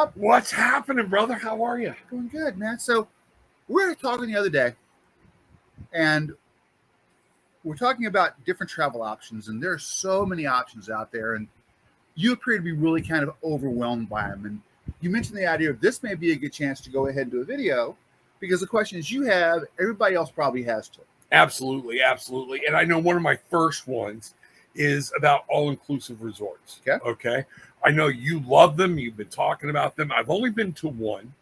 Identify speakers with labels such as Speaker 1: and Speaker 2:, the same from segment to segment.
Speaker 1: Bob?
Speaker 2: What's happening, brother? How are you?
Speaker 1: Doing good, man. So we were talking the other day, and we're talking about different travel options, and there are so many options out there, and you appear to be really kind of overwhelmed by them. And you mentioned the idea of this may be a good chance to go ahead and do a video because the questions you have, everybody else probably has too.
Speaker 2: Absolutely, absolutely. And I know one of my first ones is about all-inclusive resorts. Okay. I know you love them. You've been talking about them. I've only been to one,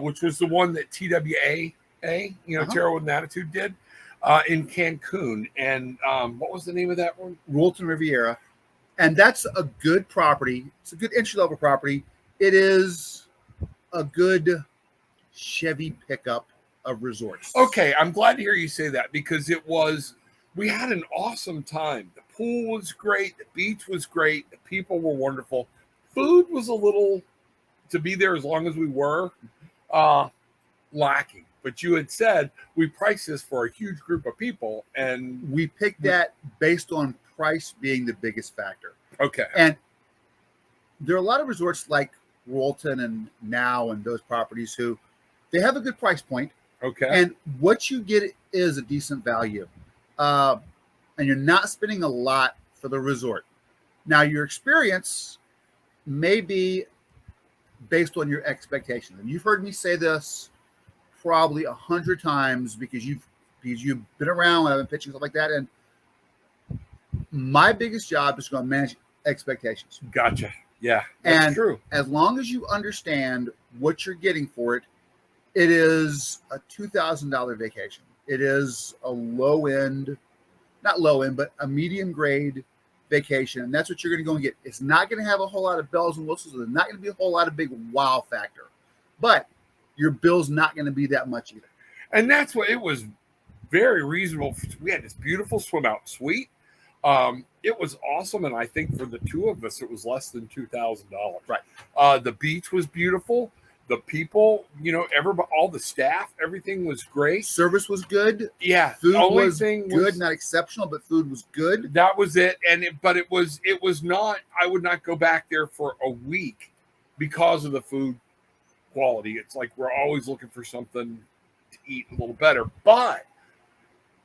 Speaker 2: which was the one that TWA, Terror with an Attitude did in Cancun. And what was the name of that one?
Speaker 1: Royalton Riviera. And that's a good property. It's a good entry-level property. It is a good Chevy pickup of resorts.
Speaker 2: Okay, I'm glad to hear you say that because we had an awesome time. The pool was great. The beach was great. The people were wonderful. Food was a little, to be there as long as we were, lacking. But you had said we priced this for a huge group of people. And
Speaker 1: we picked that based on price being the biggest factor.
Speaker 2: Okay.
Speaker 1: And there are a lot of resorts like Royalton and Now and those properties who they have a good price point.
Speaker 2: Okay.
Speaker 1: And what you get is a decent value. And you're not spending a lot for the resort. Now, your experience may be based on your expectations. And you've heard me say this probably 100 times because you've been around, I've been pitching stuff like that. And my biggest job is to go manage expectations.
Speaker 2: Gotcha. Yeah, that's true.
Speaker 1: As long as you understand what you're getting for it, it is a $2,000 vacation. It is a not low end, but a medium grade vacation. And that's what you're going to go and get. It's not going to have a whole lot of bells and whistles. There's not going to be a whole lot of big wow factor, but your bill's not going to be that much either.
Speaker 2: And that's what it was very reasonable. We had this beautiful swim out suite. It was awesome. And I think for the two of us, it was less than $2,000.
Speaker 1: Right.
Speaker 2: The beach was beautiful. The people, everybody, all the staff, everything was great.
Speaker 1: Service was good.
Speaker 2: Yeah.
Speaker 1: Food was good, not exceptional, but food was good.
Speaker 2: That was it. But it was not, I would not go back there for a week because of the food quality. It's like we're always looking for something to eat a little better. But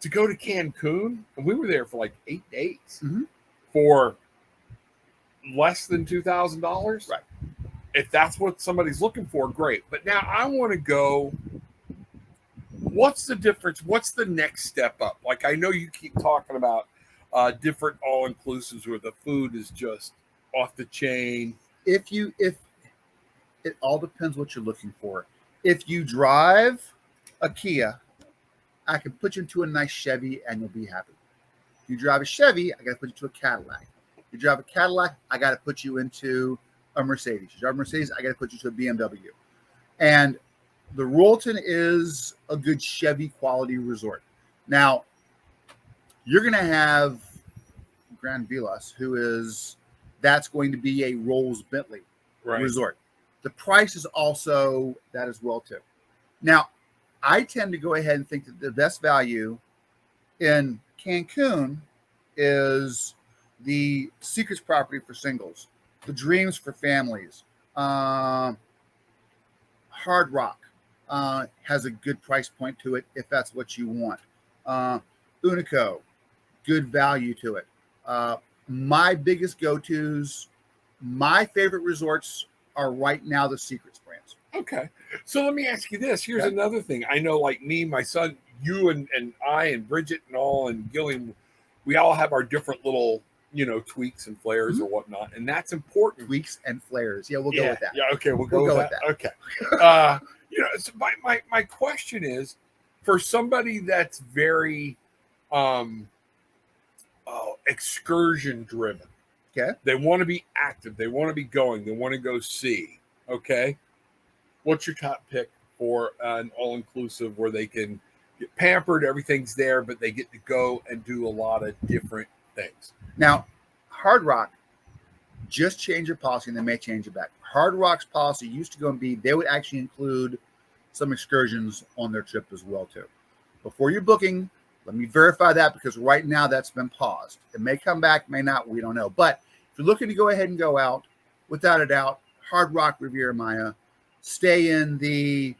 Speaker 2: to go to Cancun, and we were there for like 8 days for less than $2,000.
Speaker 1: Right.
Speaker 2: If that's what somebody's looking for, great. But now I want to go, what's the difference? What's the next step up? Like, I know you keep talking about different all-inclusives where the food is just off the chain.
Speaker 1: If it all depends what you're looking for. If you drive a Kia, I can put you into a nice Chevy and you'll be happy. If you drive a Chevy, I got to put you to a Cadillac. If you drive a Cadillac, I got to put you into a Mercedes. You drive a Mercedes, I got to put you to a BMW. And the Royalton is a good Chevy quality resort. Now, you're going to have Grand Vilas, that's going to be a Rolls Bentley resort. The price is also that as well too. Now, I tend to go ahead and think that the best value in Cancun is the Secrets property for singles, the Dreams for families. Hard Rock has a good price point to it if that's what you want. Unico, good value to it. My biggest go-tos, my favorite resorts are right now the Secrets brands.
Speaker 2: Okay. So let me ask you this. Here's another thing. I know, like me, my son, you and I and Bridget and all and Gillian, we all have our different little, tweaks and flares or whatnot. And that's important.
Speaker 1: Tweaks and flares. Yeah, we'll go with that.
Speaker 2: Yeah, okay. We'll go with that. Okay. So my question is, for somebody that's very excursion driven,
Speaker 1: okay,
Speaker 2: they want to be active, they want to be going, they want to go see, okay, what's your top pick for an all-inclusive where they can get pampered, everything's there, but they get to go and do a lot of different things?
Speaker 1: Now, Hard Rock just changed their policy, and they may change it back. Hard Rock's policy used to go and be, they would actually include some excursions on their trip as well too. Before you're booking, let me verify that, because right now that's been paused. It may come back, may not, we don't know. But if you're looking to go ahead and go out, without a doubt, Hard Rock Riviera Maya. Stay in the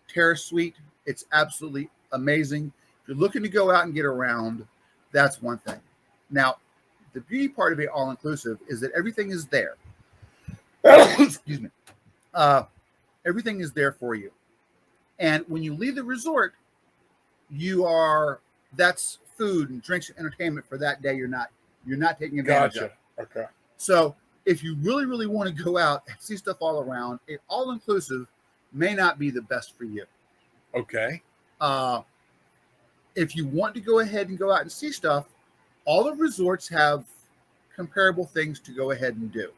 Speaker 1: Terrace Suite. It's absolutely amazing. If you're looking to go out and get around, that's one thing. Now, the beauty part of it all inclusive is that everything is there. Excuse me. Everything is there for you. And when you leave the resort, that's food and drinks and entertainment for that day. You're not taking advantage of.
Speaker 2: Okay.
Speaker 1: So if you really, really want to go out and see stuff all around, it all inclusive may not be the best for you.
Speaker 2: Okay.
Speaker 1: If you want to go ahead and go out and see stuff, all the resorts have comparable things to go ahead and do.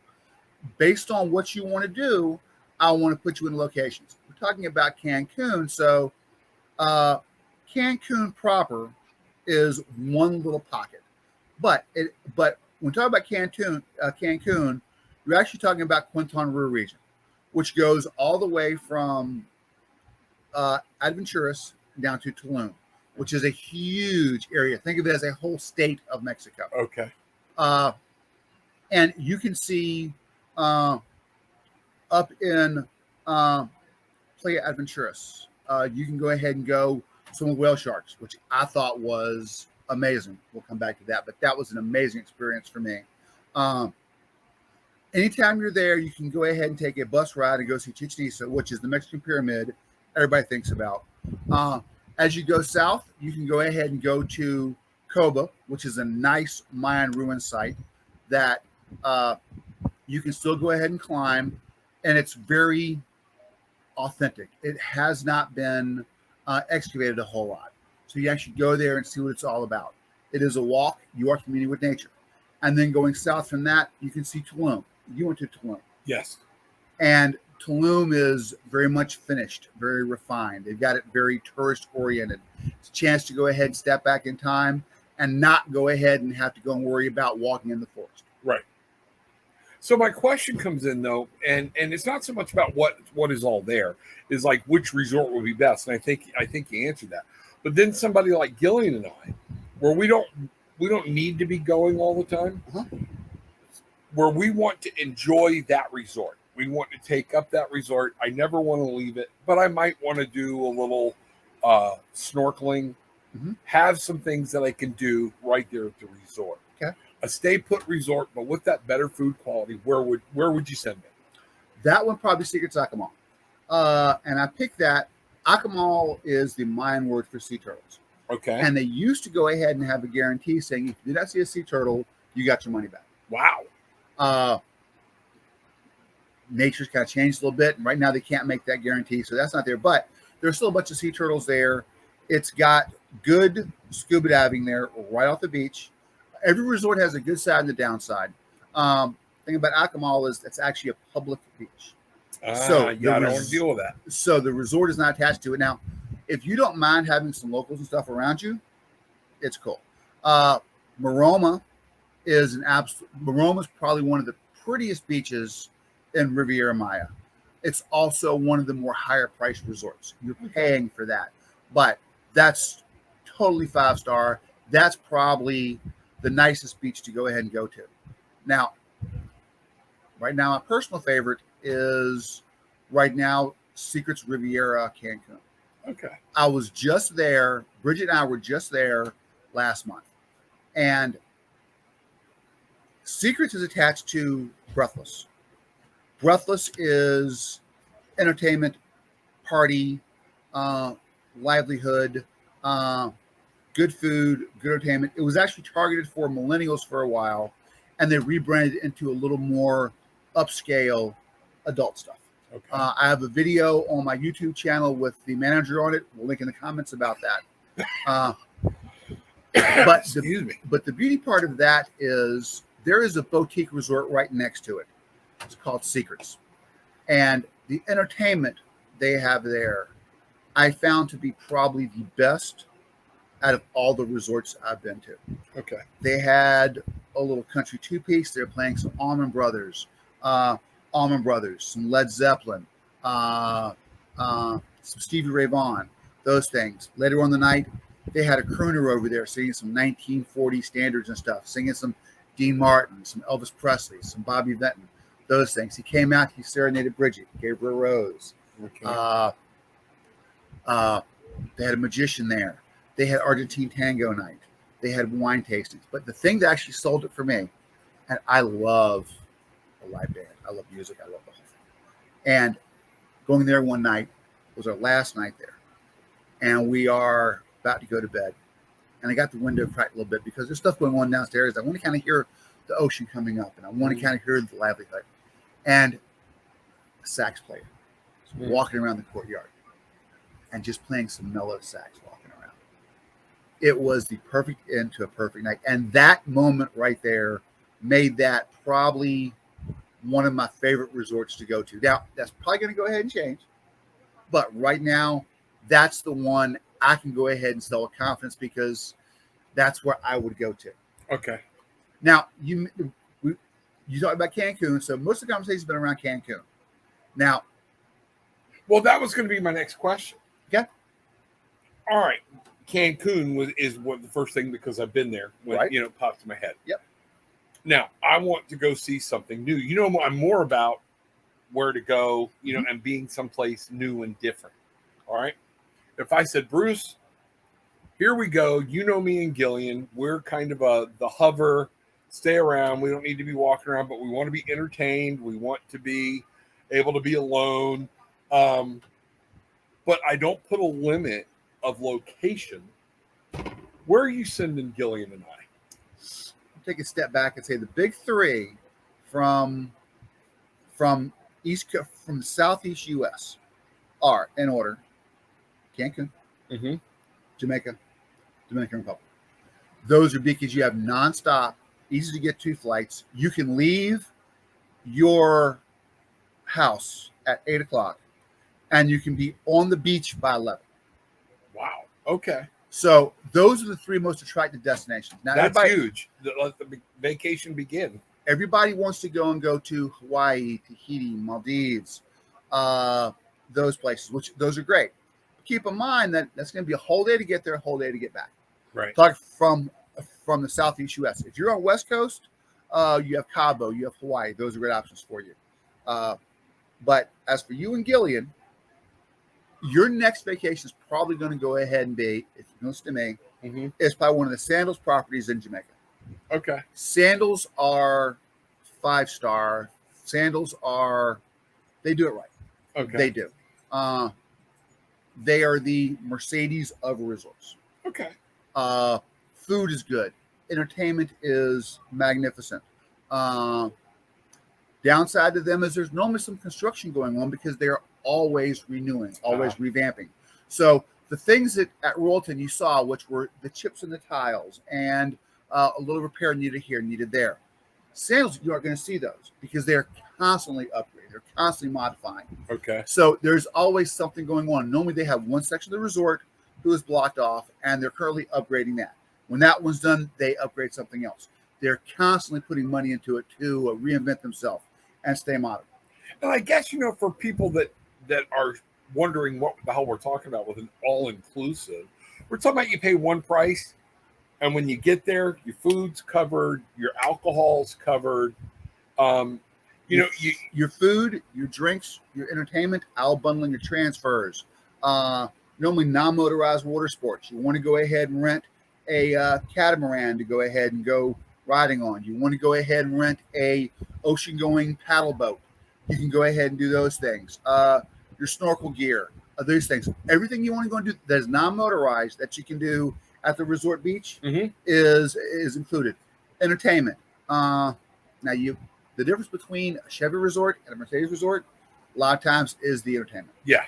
Speaker 1: Based on what you want to do, I want to put you in locations. We're talking about Cancun. So Cancun proper is one little pocket. But when we talk about Cancun, you're actually talking about Quintana Roo region, which goes all the way from Aventuras down to Tulum, which is a huge area. Think of it as a whole state of Mexico.
Speaker 2: Okay.
Speaker 1: And you can see up in Playa Aventuras, you can go ahead and go swim with whale sharks, which I thought was amazing. We'll come back to that, but that was an amazing experience for me. Anytime you're there, you can go ahead and take a bus ride and go see Chichen Itza, which is the Mexican pyramid everybody thinks about. As you go south, you can go ahead and go to Coba, which is a nice Mayan ruin site that you can still go ahead and climb, and it's very authentic. It has not been excavated a whole lot. So you actually go there and see what it's all about. It is a walk. You are communing with nature. And then going south from that, you can see Tulum. You went to Tulum.
Speaker 2: Yes.
Speaker 1: And Tulum is very much finished, very refined. They've got it very tourist-oriented. It's a chance to go ahead and step back in time and not go ahead and have to go and worry about walking in the forest.
Speaker 2: Right. So my question comes in though, and it's not so much about what is all there, is like which resort would be best. And I think you answered that. But then somebody like Gillian and I, where we don't need to be going all the time, where we want to enjoy that resort. We want to take up that resort. I never want to leave it, but I might want to do a little snorkeling, have some things that I can do right there at the resort.
Speaker 1: Okay.
Speaker 2: A stay put resort, but with that better food quality, where would you send me?
Speaker 1: That one probably Secrets Akamal. And I picked that. Akamal is the Mayan word for sea turtles.
Speaker 2: Okay.
Speaker 1: And they used to go ahead and have a guarantee saying if you did not see a sea turtle, you got your money back.
Speaker 2: Wow.
Speaker 1: Nature's kind of changed a little bit, and right now they can't make that guarantee, so that's not there. But there's still a bunch of sea turtles there. It's got good scuba diving there right off the beach. Every resort has a good side and the downside. Thing about Akamal is it's actually a public beach. So
Speaker 2: I don't want to deal with that.
Speaker 1: So the resort is not attached to it. Now, if you don't mind having some locals and stuff around you, it's cool. Maroma is Maroma's probably one of the prettiest beaches in Riviera Maya. It's also one of the more higher priced resorts. You're paying for that, but that's totally 5-star. That's probably the nicest beach to go ahead and go to. Now, right now, my personal favorite is Secrets Riviera Cancun.
Speaker 2: Okay.
Speaker 1: I was just there. Bridget and I were just there last month, and Secrets is attached to Breathless. Breathless is entertainment, party, livelihood, good food, good entertainment. It was actually targeted for millennials for a while, and they rebranded it into a little more upscale adult stuff.
Speaker 2: Okay.
Speaker 1: I have a video on my YouTube channel with the manager on it. We'll link in the comments about that. But the beauty part of that is there is a boutique resort right next to it. It's called Secrets. And the entertainment they have there, I found to be probably the best out of all the resorts I've been to.
Speaker 2: Okay.
Speaker 1: They had a little country two-piece. They're playing some Allman Brothers, some Led Zeppelin, some Stevie Ray Vaughan, those things. Later on in the night, they had a crooner over there singing some 1940 standards and stuff, singing some Dean Martin, some Elvis Presley, some Bobby Vinton. those things. He came out, he serenaded Bridget, gave her a rose.
Speaker 2: Okay.
Speaker 1: They had a magician there. They had Argentine tango night. They had wine tastings. But the thing that actually sold it for me, and I love a live band. I love music. I love the whole thing. And going there one night was our last night there. And we are about to go to bed. And I got the window cracked a little bit because there's stuff going on downstairs. I want to kind of hear the ocean coming up, and I want to kind of hear the livelihood. And a sax player walking around the courtyard and just playing some mellow sax walking around. It was the perfect end to a perfect night. And that moment right there made that probably one of my favorite resorts to go to. Now, that's probably going to go ahead and change. But right now, that's the one I can go ahead and sell with confidence because that's where I would go to.
Speaker 2: Okay.
Speaker 1: Now, you talked about Cancun, so most of the conversation's been around Cancun. Now,
Speaker 2: well, that was going to be my next question.
Speaker 1: Okay.
Speaker 2: All right. Cancun is what the first thing because I've been there when
Speaker 1: Right.
Speaker 2: it popped in my head.
Speaker 1: Yep.
Speaker 2: Now, I want to go see something new. I'm more about where to go, and being someplace new and different. All right. If I said, Bruce, here we go. You know me and Gillian. We're kind of the hover, stay around. We don't need to be walking around, but we want to be entertained. We want to be able to be alone. But I don't put a limit of location. Where are you sending Gillian and I?
Speaker 1: I'll take a step back and say the big three from the southeast U.S. are, in order, Cancun, Jamaica, Dominican Republic. Those are because you have nonstop, easy to get to flights. You can leave your house at 8 o'clock and you can be on the beach by 11.
Speaker 2: Wow. Okay.
Speaker 1: So those are the three most attractive destinations. Now,
Speaker 2: that's huge. Let the vacation begin.
Speaker 1: Everybody wants to go to Hawaii, Tahiti, Maldives, those places, which those are great. Keep in mind that that's going to be a whole day to get there, a whole day to get back.
Speaker 2: Right.
Speaker 1: Talk from the southeast U.S. If you're on West Coast, you have Cabo, you have Hawaii. Those are great options for you. But as for you and Gillian, your next vacation is probably going to go ahead and be, if you listen to me, it's probably one of the Sandals properties in Jamaica.
Speaker 2: Okay.
Speaker 1: Sandals are 5-star. Sandals they do it right.
Speaker 2: Okay.
Speaker 1: They do. They are the Mercedes of resorts.
Speaker 2: Okay.
Speaker 1: Food is good. Entertainment is magnificent. Downside to them is there's normally some construction going on because they're always renewing, always revamping. So the things that at Royalton you saw, which were the chips in the tiles and a little repair needed here, needed there. Sandals, you aren't going to see those because they're constantly upgrading. They're constantly modifying.
Speaker 2: Okay.
Speaker 1: So there's always something going on. Normally they have one section of the resort who is blocked off, and they're currently upgrading that. When that one's done, they upgrade something else. They're constantly putting money into it to reinvent themselves and stay modern.
Speaker 2: And I guess, for people that are wondering what the hell we're talking about with an all-inclusive, we're talking about you pay one price, and when you get there, your food's covered, your alcohol's covered.
Speaker 1: Your food, your drinks, your entertainment, I'll bundling your transfers. Normally non-motorized water sports. You want to go ahead and rent a catamaran to go ahead and go riding on. You want to go ahead and rent a ocean-going paddle boat. You can go ahead and do those things. Your snorkel gear, those things. Everything you want to go and do that is non-motorized that you can do at the resort beach is included. Entertainment. Now the difference between a Chevy resort and a Mercedes resort, a lot of times is the entertainment.
Speaker 2: Yeah.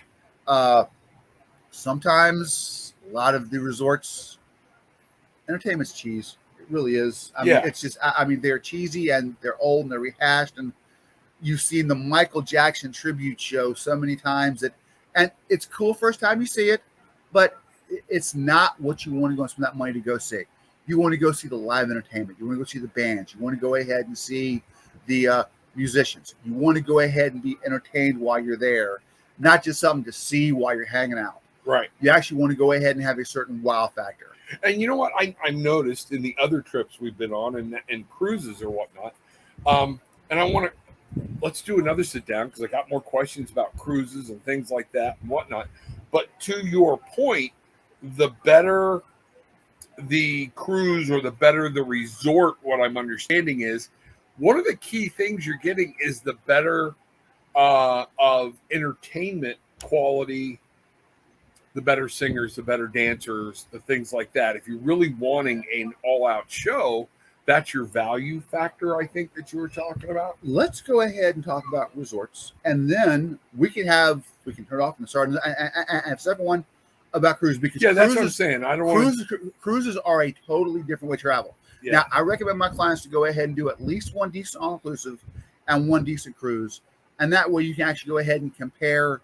Speaker 1: Sometimes a lot of the resorts, entertainment's cheese. It really is. I mean, it's just, they're cheesy and they're old and they're rehashed. And you've seen the Michael Jackson tribute show so many times and it's cool first time you see it, but it's not what you want to go and spend that money to go see. You want to go see the live entertainment. You want to go see the bands. You want to go ahead and see the musicians. You want to go ahead and be entertained while you're there, not just something to see while you're hanging out.
Speaker 2: Right.
Speaker 1: You actually want to go ahead and have a certain wow factor.
Speaker 2: And you know what I noticed in the other trips we've been on and cruises or whatnot, and I want to let's do another sit down because I got more questions about cruises and things like that and whatnot. But to your point, the better the cruise or the better the resort, what I'm understanding is one of the key things you're getting is the better of entertainment quality, the better singers, the better dancers, the things like that. If you're really wanting an all-out show, that's your value factor, I think, that you were talking about.
Speaker 1: Let's go ahead and talk about resorts, and then we can turn it off and start and have second one about cruise, because
Speaker 2: Yeah, that's what I'm saying. I don't want
Speaker 1: cruises are a totally different way to travel.
Speaker 2: Yeah.
Speaker 1: Now, I recommend my clients to go ahead and do at least one decent all-inclusive and one decent cruise, and that way you can actually go ahead and compare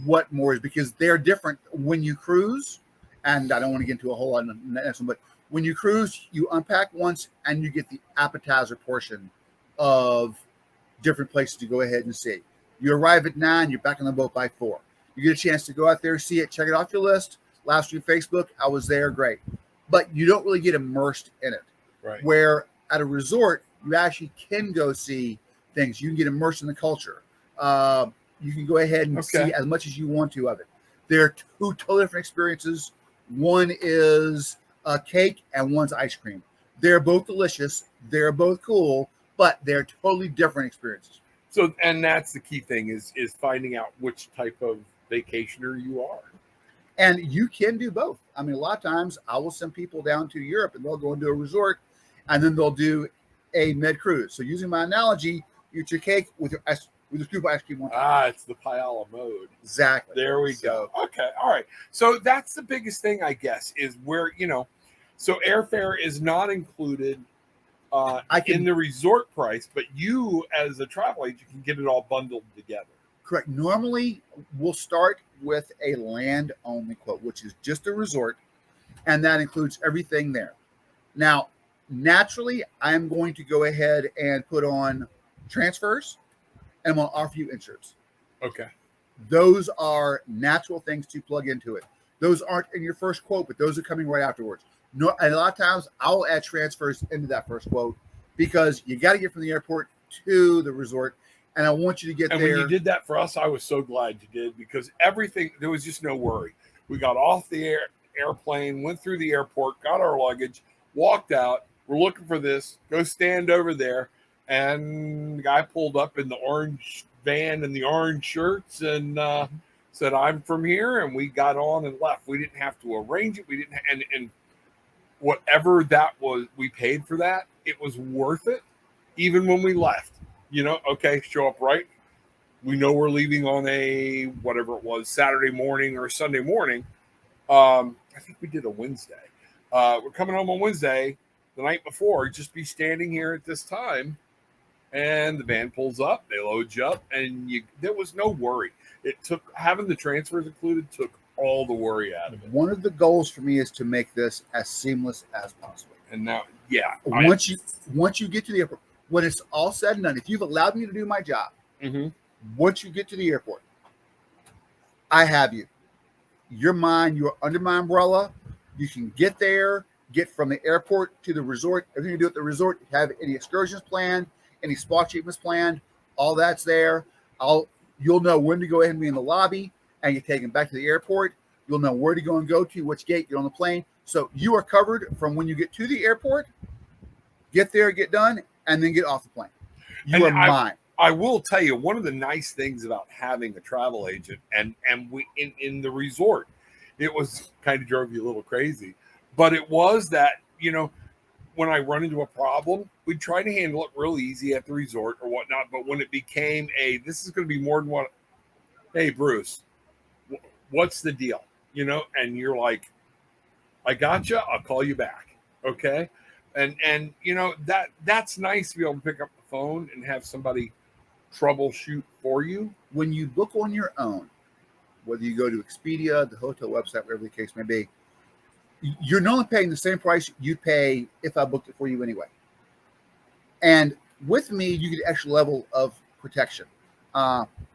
Speaker 1: what more is, because they're different when you cruise. And I don't want to get into a whole lot of this one, but when you cruise, you unpack once and you get the appetizer portion of different places to go ahead and see. You arrive at 9, you're back on the boat by 4. You get a chance to go out there, see it, check it off your list. Last week, Facebook, I was there, great. But you don't really get immersed in it.
Speaker 2: Right.
Speaker 1: Where at a resort, you actually can go see things. You can get immersed in the culture. You can go ahead and see as much as you want to of it. They're two totally different experiences. One is a cake and one's ice cream. They're both delicious. They're both cool, but they're totally different experiences.
Speaker 2: So, and that's the key thing is finding out which type of vacationer you are.
Speaker 1: And you can do both. I mean, a lot of times I will send people down to Europe and they'll go into a resort and then they'll do a med cruise. So using my analogy, you eat your cake with a scoop of ice cream one time.
Speaker 2: It's the paella mode.
Speaker 1: Exactly.
Speaker 2: There we go. Okay. All right. So that's the biggest thing, I guess, is where, so airfare is not included in the resort price, but you as a travel agent can get it all bundled together.
Speaker 1: Correct. Normally, we'll start with a land-only quote, which is just a resort, and that includes everything there. Now, naturally, I'm going to go ahead and put on transfers, and I'm going to offer you insurance.
Speaker 2: Okay.
Speaker 1: Those are natural things to plug into it. Those aren't in your first quote, but those are coming right afterwards. No, and a lot of times I'll add transfers into that first quote because you got to get from the airport to the resort, and I want you to get there.
Speaker 2: And when you did that for us, I was so glad you did, because everything, there was just no worry. We got off the airplane, went through the airport, got our luggage, walked out. We're looking for this. Go stand over there. And the guy pulled up in the orange van and the orange shirts and said, "I'm from here." And we got on and left. We didn't have to arrange it. We didn't. And whatever that was, we paid for that. It was worth it. Even when we left, okay, show up right. We know we're leaving on a, whatever it was, Saturday morning or Sunday morning. I think we did a Wednesday. We're coming home on Wednesday, the night before, just be standing here at this time. And the van pulls up, they load you up, and there was no worry. It took, having the transfers included took all the worry out of it.
Speaker 1: One of the goals for me is to make this as seamless as possible.
Speaker 2: And now,
Speaker 1: once you get to the airport, when it's all said and done, if you've allowed me to do my job, once you get to the airport, I have you. You're mine. You're under my umbrella. You can get there, get from the airport to the resort. Everything you do at the resort, have any excursions planned, any spa treatments planned, all that's there. You'll know when to go ahead and be in the lobby and get taken back to the airport. You'll know where to go and go to, which gate, get on the plane. So you are covered from when you get to the airport, get there, get done, and then get off the plane. You are mine.
Speaker 2: I will tell you, one of the nice things about having a travel agent and we in the resort, it was kind of drove you a little crazy, but it was that, when I run into a problem, we'd try to handle it real easy at the resort or whatnot. But when it became this is going to be more than what, hey, Bruce, what's the deal? And you're like, I gotcha. I'll call you back. Okay. And that's nice to be able to pick up the phone and have somebody troubleshoot for you.
Speaker 1: When you book on your own, whether you go to Expedia, the hotel website, whatever the case may be, you're not only paying the same price you'd pay if I booked it for you anyway. And with me, you get an extra level of protection.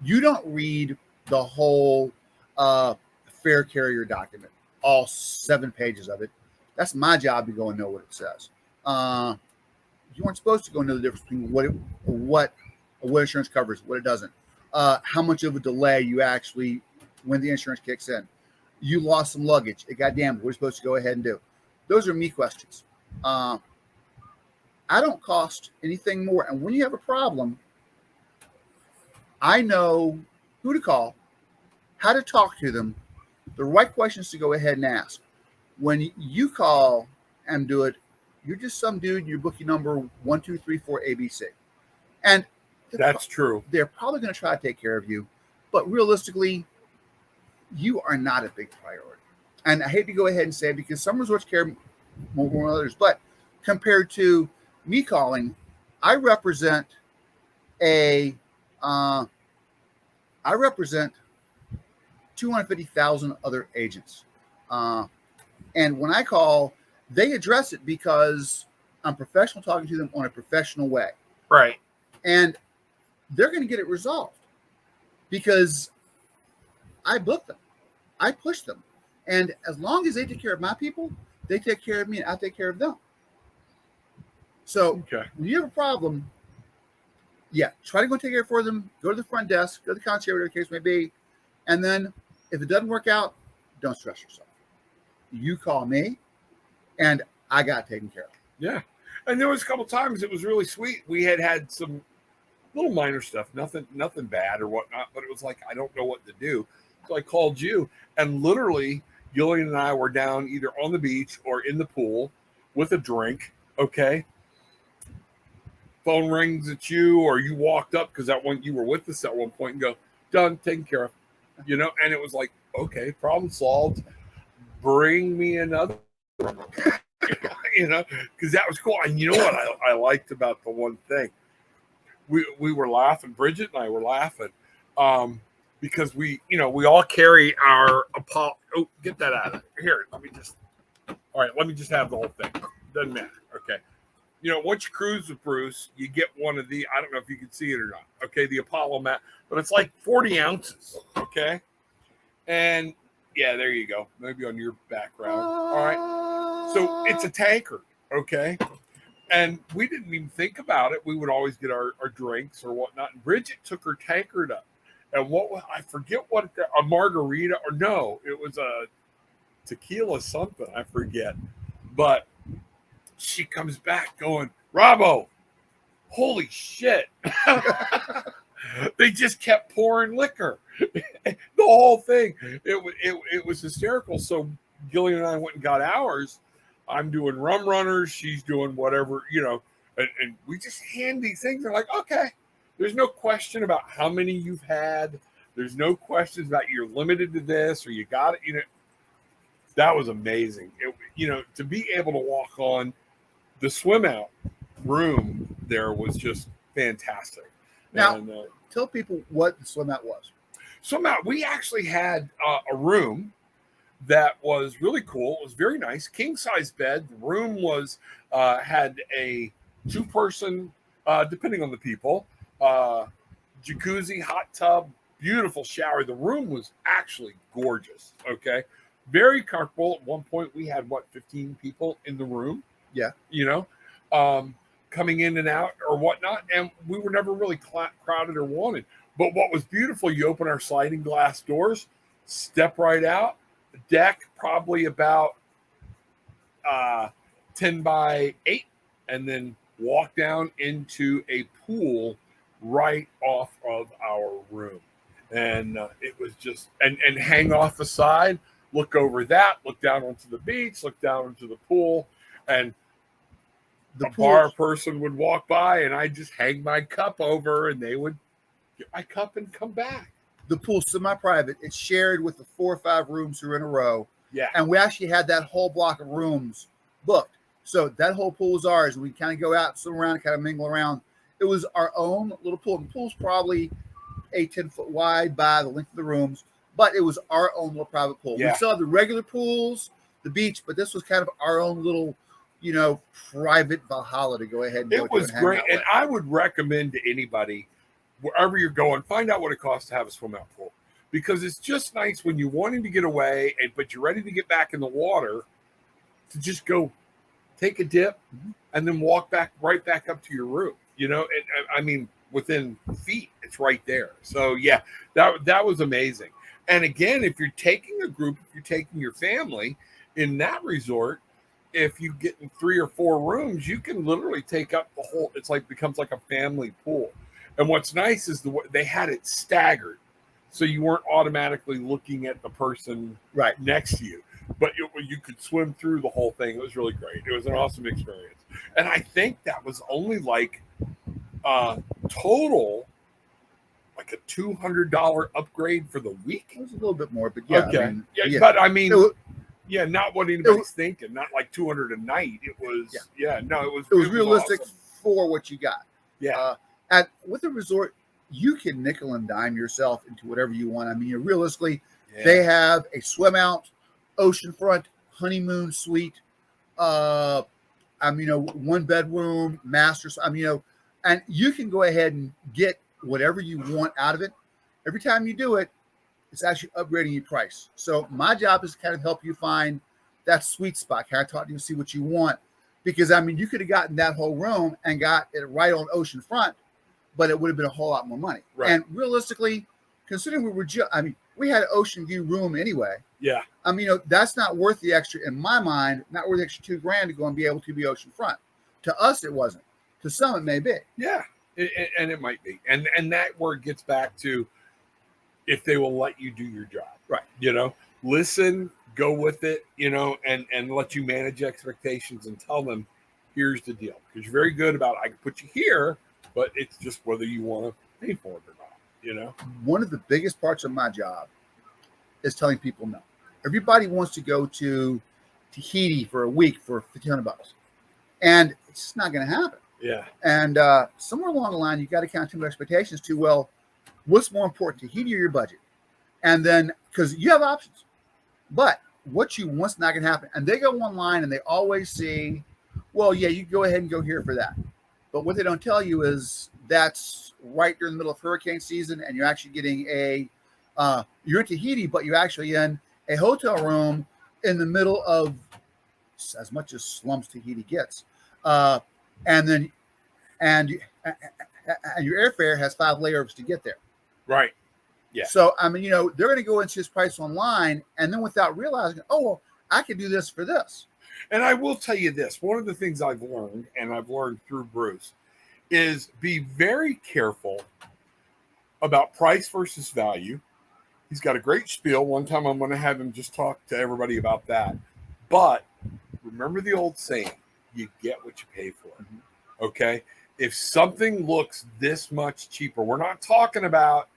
Speaker 1: You don't read the whole fare carrier document, all 7 pages of it. That's my job to go and know what it says. You weren't supposed to go know the difference between what what insurance covers, what it doesn't, how much of a delay you actually when the insurance kicks in. You lost some luggage. It got damaged. What are you supposed to go ahead and do? Those are me questions. I don't cost anything more. And when you have a problem, I know who to call, how to talk to them, the right questions to go ahead and ask. When you call and do it, you're just some dude, you're booking number 1234 ABC. And
Speaker 2: That's true.
Speaker 1: They're probably going to try to take care of you, but realistically, you are not a big priority. And I hate to go ahead and say it because some resorts care more than others, but compared to me calling, I represent a I represent 250,000 other agents. And when I call, they address it because I'm professional talking to them on a professional way.
Speaker 2: Right.
Speaker 1: And they're going to get it resolved because I book them. I push them. And as long as they take care of my people, they take care of me and I take care of them. So when you have a problem, try to go take care for them. Go to the front desk, go to the concierge, whatever the case may be. And then if it doesn't work out, don't stress yourself. You call me and I got taken care of.
Speaker 2: Yeah. And there was a couple times it was really sweet. We had some little minor stuff, nothing bad or whatnot, but it was like, I don't know what to do. So I called you, and literally Gillian and I were down either on the beach or in the pool with a drink. Okay. Phone rings at you, or you walked up because you were with us at one point and go, done, taken care of, and it was like, okay, problem solved. Bring me another, because that was cool. And you know what I liked about the one thing, we were laughing, Bridget and I were laughing, because we all carry our Apollo. Oh, get that out of here. Let me just have the whole thing. Doesn't matter. Okay. Once you cruise with Bruce, you get one of the, I don't know if you can see it or not. Okay. The Apollo mat, but it's like 40 ounces. Okay. And yeah, there you go. Maybe on your background. All right. So it's a tanker. Okay. And we didn't even think about it. We would always get our drinks or whatnot. And Bridget took her tankard up. And I forget what, a margarita, or no, it was a tequila something. I forget. But she comes back going, Robbo, holy shit. They just kept pouring liquor. The whole thing. It was hysterical. So Gillian and I went and got ours. I'm doing rum runners. She's doing whatever, and we just hand these things. They're like, okay, there's no question about how many you've had. There's no questions about you're limited to this or you got it. That was amazing. To be able to walk on the swim out room there was just fantastic.
Speaker 1: Now, tell people what the swim out was.
Speaker 2: Swim out, we actually had a room that was really cool. It was very nice, king size bed. The room was had a 2-person, depending on the people, jacuzzi, hot tub, beautiful shower. The room was actually gorgeous. Okay, very comfortable. At one point, we had 15 people in the room.
Speaker 1: Yeah,
Speaker 2: coming in and out or whatnot, and we were never really crowded or wanted. But what was beautiful, you open our sliding glass doors, step right out, deck probably about 10 by 8, and then walk down into a pool right off of our room. And it was just, and hang off the side, look over that, look down onto the beach, look down into the pool, and the bar person would walk by, and I just hang my cup over, and they would get my cup and come back.
Speaker 1: The pool's semi-private. It's shared with the 4 or 5 rooms who are in a row.
Speaker 2: Yeah.
Speaker 1: And we actually had that whole block of rooms booked. So that whole pool was ours. We kind of go out, swim around, kind of mingle around. It was our own little pool. The pool's probably 10-foot wide by the length of the rooms, but it was our own little private pool.
Speaker 2: Yeah.
Speaker 1: We still have the regular pools, the beach, but this was kind of our own little, private Valhalla to go ahead and
Speaker 2: it was great. And I would recommend to anybody, wherever you're going, find out what it costs to have a swim out pool, because it's just nice when you're wanting to get away, but you're ready to get back in the water, to just go take a dip and then walk right back up to your room. And I mean, within feet. It's right there. So yeah, that was amazing. And again, if you're taking a group, if you're taking your family in that resort, if you get in 3 or 4 rooms, you can literally take up the whole. It's like becomes like a family pool. And what's nice is they had it staggered, so you weren't automatically looking at the person
Speaker 1: Right.
Speaker 2: next to you, but you could swim through the whole thing. It was really great. It was an awesome experience, and I think that was only like total like a $200 upgrade for the week.
Speaker 1: It was a little bit more, but yeah.
Speaker 2: Okay.
Speaker 1: I mean,
Speaker 2: yeah, but I mean,
Speaker 1: was,
Speaker 2: yeah, not what anybody's thinking. Not like 200 a night. It was, no, it was
Speaker 1: realistic
Speaker 2: awesome.
Speaker 1: for what you got.
Speaker 2: Yeah.
Speaker 1: With a resort, you can nickel and dime yourself into whatever you want. I mean, realistically, they have a swim out, oceanfront, honeymoon suite. One bedroom, master. And you can go ahead and get whatever you want out of it. Every time you do it, it's actually upgrading your price. So my job is to kind of help you find that sweet spot. Kind of talk to you and see what you want. Because, I mean, you could have gotten that whole room and got it right on oceanfront, but it would have been a whole lot more money.
Speaker 2: Right.
Speaker 1: And realistically, considering we had an ocean view room anyway.
Speaker 2: Yeah.
Speaker 1: I mean, that's not worth the extra, in my mind, not worth the extra $2,000 to go and be able to be oceanfront. To us, it wasn't. To some, it may be.
Speaker 2: Yeah. And it might be. And that word gets back to if they will let you do your job.
Speaker 1: Right.
Speaker 2: Listen, go with it, and let you manage expectations and tell them, here's the deal. Because you're very good about, I can put you here, but it's just whether you want to pay for it or not,
Speaker 1: One of the biggest parts of my job is telling people no. Everybody wants to go to Tahiti for a week for $1,500. And it's just not going to happen.
Speaker 2: Yeah.
Speaker 1: And somewhere along the line, you got to count too many expectations to, well, what's more important, Tahiti or your budget? And then, because you have options, but what you want's not going to happen. And they go online and they always see, well, yeah, you go ahead and go here for that. But what they don't tell you is that's right during the middle of hurricane season, and you're actually getting you're in Tahiti, but you're actually in a hotel room in the middle of as much as slums Tahiti gets. And your airfare has 5 layovers to get there.
Speaker 2: Right. Yeah.
Speaker 1: So, I mean, they're going to go into his price online, and then without realizing, oh, well, I could do this for this.
Speaker 2: And I will tell you this, one of the things I've learned, and I've learned through Bruce, is be very careful about price versus value. He's got a great spiel. One time I'm going to have him just talk to everybody about that. But remember the old saying, you get what you pay for. Okay? If something looks this much cheaper, we're not talking about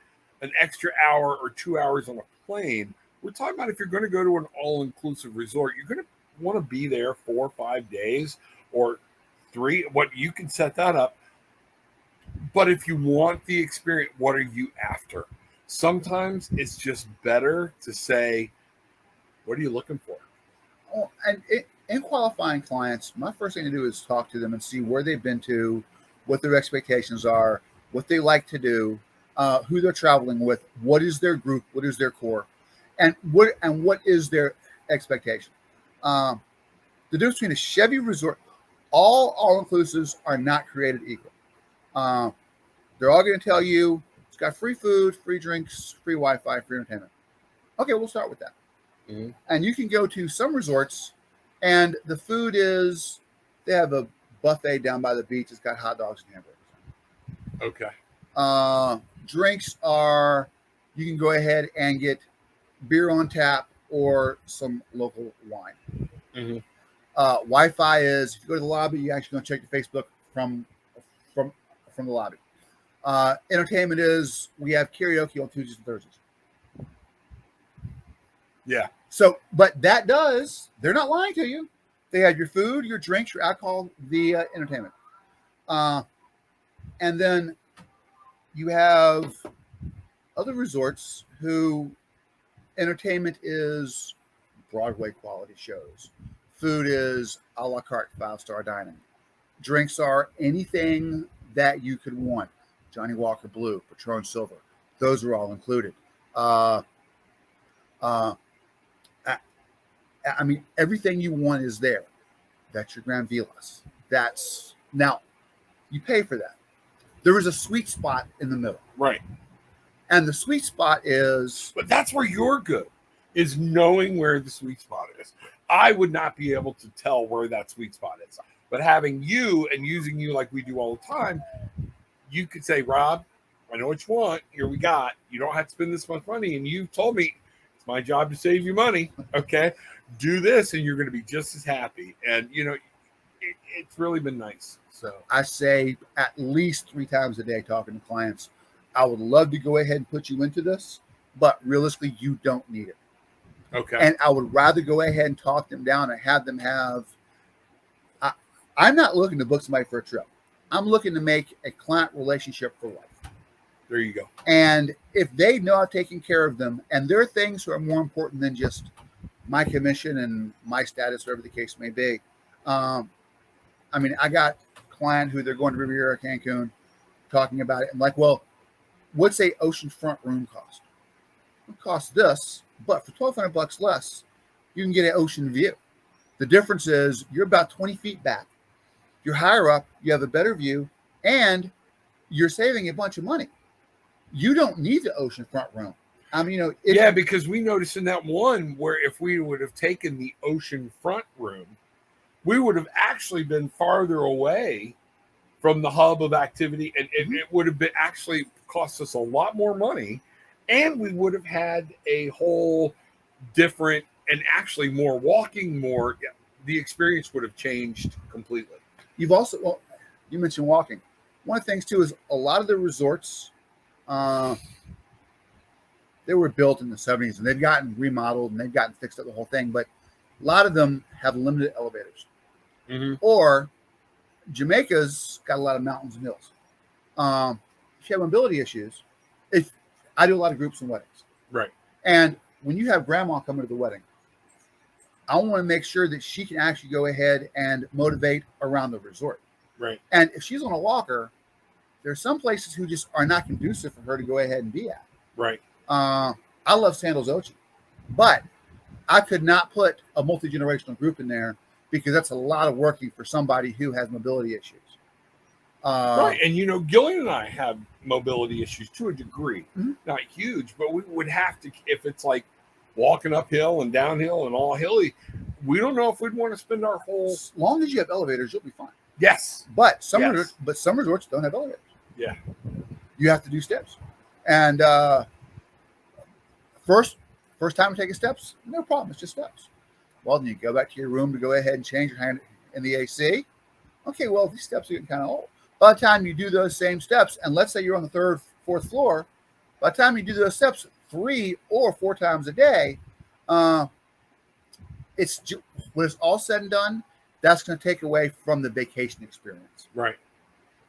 Speaker 2: an extra hour or 2 hours on a plane. We're talking about if you're going to go to an all-inclusive resort, you're going to want to be there 4 or 5 days or 3. What you can set that up. But if you want the experience, what are you after? Sometimes it's just better to say, what are you looking for?
Speaker 1: Oh, and in qualifying clients, my first thing to do is talk to them and see where they've been to, what their expectations are, what they like to do, who they're traveling with, what is their group, what is their core, and what is their expectation. The difference between a Chevy resort, all inclusives are not created equal. They're all going to tell you it's got free food, free drinks, free Wi-Fi, free entertainment. Okay, we'll start with that.
Speaker 2: Mm-hmm.
Speaker 1: And you can go to some resorts, and the food is, they have a buffet down by the beach. It's got hot dogs and hamburgers.
Speaker 2: Okay.
Speaker 1: Drinks are, you can go ahead and get beer on tap or some local wine.
Speaker 2: Mm-hmm.
Speaker 1: Wi-Fi is, if you go to the lobby, you actually going to check your Facebook from the lobby. Entertainment is, we have karaoke on Tuesdays and Thursdays.
Speaker 2: Yeah.
Speaker 1: So, but they're not lying to you. They have your food, your drinks, your alcohol, the entertainment. And then you have other resorts who entertainment is Broadway quality shows. Food is a la carte 5-star dining. Drinks are anything that you could want. Johnny Walker Blue, Patron Silver. Those are all included. I mean, everything you want is there. That's your Grand Vilas. Now, you pay for that. There is a sweet spot in the middle.
Speaker 2: Right.
Speaker 1: And the sweet spot is...
Speaker 2: But that's where you're good, is knowing where the sweet spot is. I would not be able to tell where that sweet spot is. But having you and using you like we do all the time, you could say, Rob, I know what you want. Here we got. You don't have to spend this much money. And you told me it's my job to save you money. Okay. Do this and you're going to be just as happy. And, it's really been nice. So
Speaker 1: I say at least 3 times a day talking to clients, I would love to go ahead and put you into this, but realistically, you don't need it.
Speaker 2: Okay.
Speaker 1: And I would rather go ahead and talk them down and have them have... I'm not looking to book somebody for a trip. I'm looking to make a client relationship for life.
Speaker 2: There you go.
Speaker 1: And if they know I've taken care of them, and there are things that are more important than just my commission and my status, whatever the case may be. I got a client who they're going to Riviera Cancun talking about it. And like, well, what's a oceanfront room cost? It costs this, but for $1,200 less, you can get an ocean view. The difference is you're about 20 feet back. You're higher up, you have a better view, and you're saving a bunch of money. You don't need the oceanfront room.
Speaker 2: Because we noticed in that one where if we would have taken the oceanfront room, we would have actually been farther away from the hub of activity, and it would have been actually cost us a lot more money, and we would have had a whole different and actually more walking, more. The experience would have changed completely.
Speaker 1: You've also, well, you mentioned walking. One of the things too is a lot of the resorts, they were built in the 70s and they've gotten remodeled and they've gotten fixed up the whole thing, but a lot of them have limited elevators.
Speaker 2: Mm-hmm.
Speaker 1: Or Jamaica's got a lot of mountains and hills. If you have mobility issues, I do a lot of groups and weddings.
Speaker 2: Right.
Speaker 1: And when you have grandma coming to the wedding, I want to make sure that she can actually go ahead and motivate around the resort.
Speaker 2: Right.
Speaker 1: And if she's on a walker, there's some places who just are not conducive for her to go ahead and be at.
Speaker 2: Right.
Speaker 1: I love Sandals Ochi, but I could not put a multi-generational group in there because that's a lot of working for somebody who has mobility issues.
Speaker 2: Right. And, Gillian and I have mobility issues to a degree,
Speaker 1: mm-hmm.
Speaker 2: Not huge, but we would have to, if it's like walking uphill and downhill and all hilly, we don't know if we'd want to spend our whole...
Speaker 1: As long as you have elevators, you'll be fine.
Speaker 2: Yes.
Speaker 1: But some resorts don't have elevators.
Speaker 2: Yeah.
Speaker 1: You have to do steps. And first time taking steps, no problem. It's just steps. Well, then you go back to your room to go ahead and change your hand in the AC. Okay, well, these steps are getting kind of old. By the time you do those same steps, and let's say you're on the 3rd, 4th floor, by the time you do those steps 3 or 4 times a day, when it's all said and done, that's going to take away from the vacation experience.
Speaker 2: Right.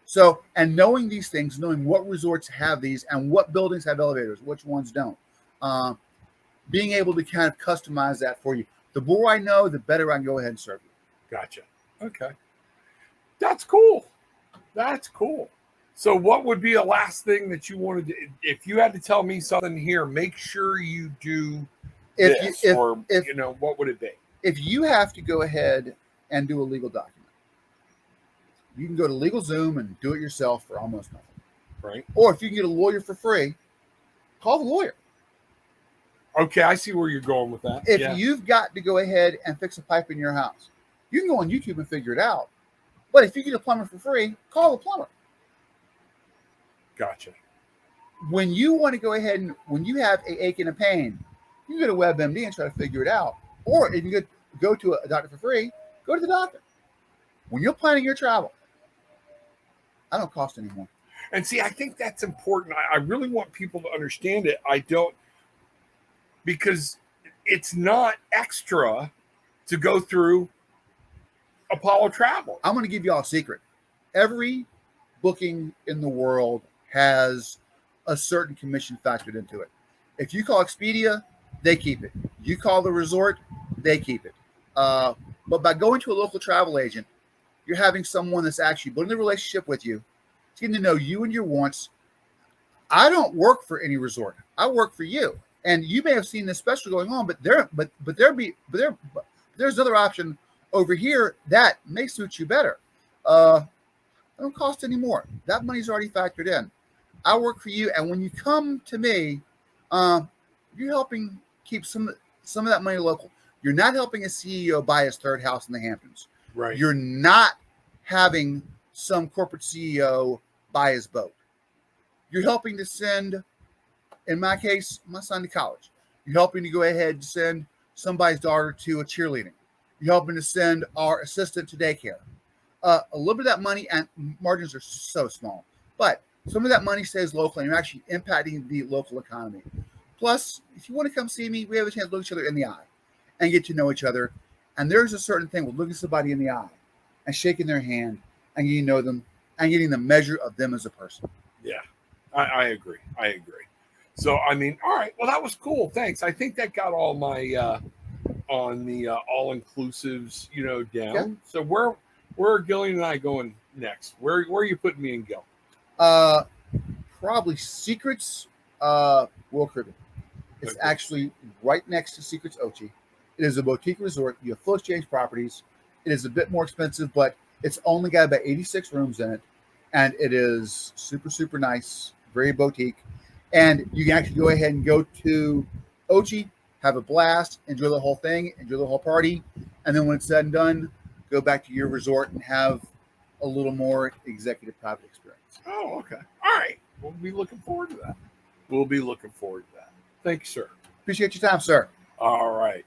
Speaker 1: So, and knowing these things, knowing what resorts have these and what buildings have elevators, which ones don't, being able to kind of customize that for you. The more I know, the better I can go ahead and serve you.
Speaker 2: Gotcha. Okay. That's cool. That's cool. So what would be a last thing that you wanted to, if you had to tell me something here, make sure you do what would it be?
Speaker 1: If you have to go ahead and do a legal document, you can go to LegalZoom and do it yourself for almost nothing.
Speaker 2: Right.
Speaker 1: Or if you can get a lawyer for free, call the lawyer.
Speaker 2: Okay, I see where you're going with that.
Speaker 1: If you've got to go ahead and fix a pipe in your house, you can go on YouTube and figure it out. But if you get a plumber for free, call the plumber.
Speaker 2: Gotcha.
Speaker 1: When you want to go ahead and when you have an ache and a pain, you go to WebMD and try to figure it out. Or if you can go to a doctor for free, go to the doctor. When you're planning your travel, I don't cost anymore.
Speaker 2: And see, I think that's important. I really want people to understand it. I don't, because it's not extra to go through Apollo Travel.
Speaker 1: I'm going to give you all a secret. Every booking in the world has a certain commission factored into it. If you call Expedia, they keep it. You call the resort, they keep it. But by going to a local travel agent, you're having someone that's actually building a relationship with you, getting to know you and your wants. I don't work for any resort. I work for you. And you may have seen this special going on, but there's another option over here that may suit you better. It don't cost any more. That money's already factored in. I work for you, and when you come to me, you're helping keep some of that money local. You're not helping a CEO buy his third house in the Hamptons.
Speaker 2: Right.
Speaker 1: You're not having some corporate CEO buy his boat. You're helping to send, in my case, my son to college. You're helping to go ahead and send somebody's daughter to a cheerleading. You're helping to send our assistant to daycare. A little bit of that money, and margins are so small, but some of that money stays local, and you're actually impacting the local economy. Plus, if you want to come see me, we have a chance to look each other in the eye and get to know each other. And there's a certain thing with looking somebody in the eye and shaking their hand and getting to know them and getting the measure of them as a person.
Speaker 2: Yeah, I agree. I agree. So, I mean, all right. Well, that was cool. Thanks. I think that got all my on the all-inclusives, down.
Speaker 1: Yeah.
Speaker 2: So where are Gillian and I going next? Where are you putting me and Gil?
Speaker 1: Probably Secrets World Caribbean. It's
Speaker 2: Okay.
Speaker 1: actually right next to Secrets Ochi. It is a boutique resort. You have full exchange properties. It is a bit more expensive, but it's only got about 86 rooms in it. And it is super, super nice, very boutique. And you can actually go ahead and go to Ochi, have a blast, enjoy the whole thing, enjoy the whole party. And then when it's said and done, go back to your resort and have a little more executive private experience.
Speaker 2: Oh, okay. All right. We'll be looking forward to that. We'll be looking forward to that. Thank you, sir.
Speaker 1: Appreciate your time, sir.
Speaker 2: All right.